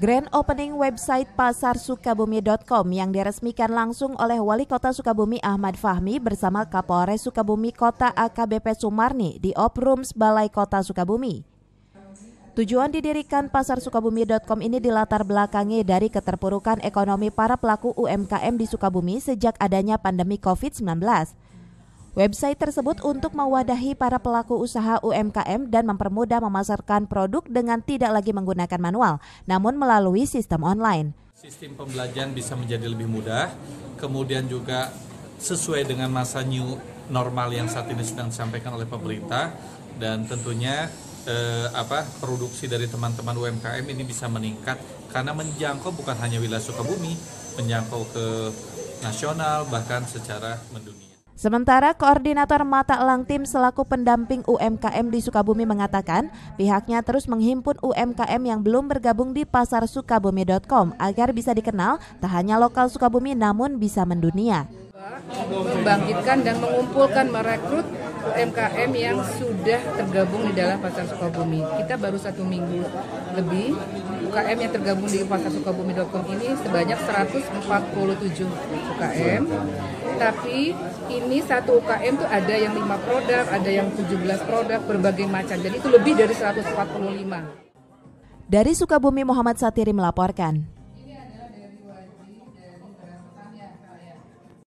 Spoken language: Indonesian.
Grand opening website pasarsukabumi.com yang diresmikan langsung oleh Wali Kota Sukabumi Ahmad Fahmi bersama Kapolres Sukabumi Kota AKBP Sumarni di Oprooms Balai Kota Sukabumi. Tujuan didirikan pasarsukabumi.com ini dilatar belakangi dari keterpurukan ekonomi para pelaku UMKM di Sukabumi sejak adanya pandemi COVID-19. Website tersebut untuk mewadahi para pelaku usaha UMKM dan mempermudah memasarkan produk dengan tidak lagi menggunakan manual, namun melalui sistem online. Sistem pembelajaran bisa menjadi lebih mudah, kemudian juga sesuai dengan masa new normal yang saat ini sedang disampaikan oleh pemerintah, dan tentunya produksi dari teman-teman UMKM ini bisa meningkat karena menjangkau bukan hanya wilayah Sukabumi, menjangkau ke nasional bahkan secara mendunia. Sementara Koordinator Mata Elang Tim selaku pendamping UMKM di Sukabumi mengatakan pihaknya terus menghimpun UMKM yang belum bergabung di pasarsukabumi.com agar bisa dikenal tak hanya lokal Sukabumi namun bisa mendunia. Membangkitkan dan mengumpulkan merekrut UMKM yang sudah tergabung di dalam Pasar Sukabumi. Kita baru 1 minggu lebih UKM yang tergabung di pasarsukabumi.com ini sebanyak 147 UKM. Tapi ini satu UKM tuh ada yang 5 produk, ada yang 17 produk, berbagai macam. Jadi itu lebih dari 145. Dari Sukabumi, Muhammad Satiri melaporkan.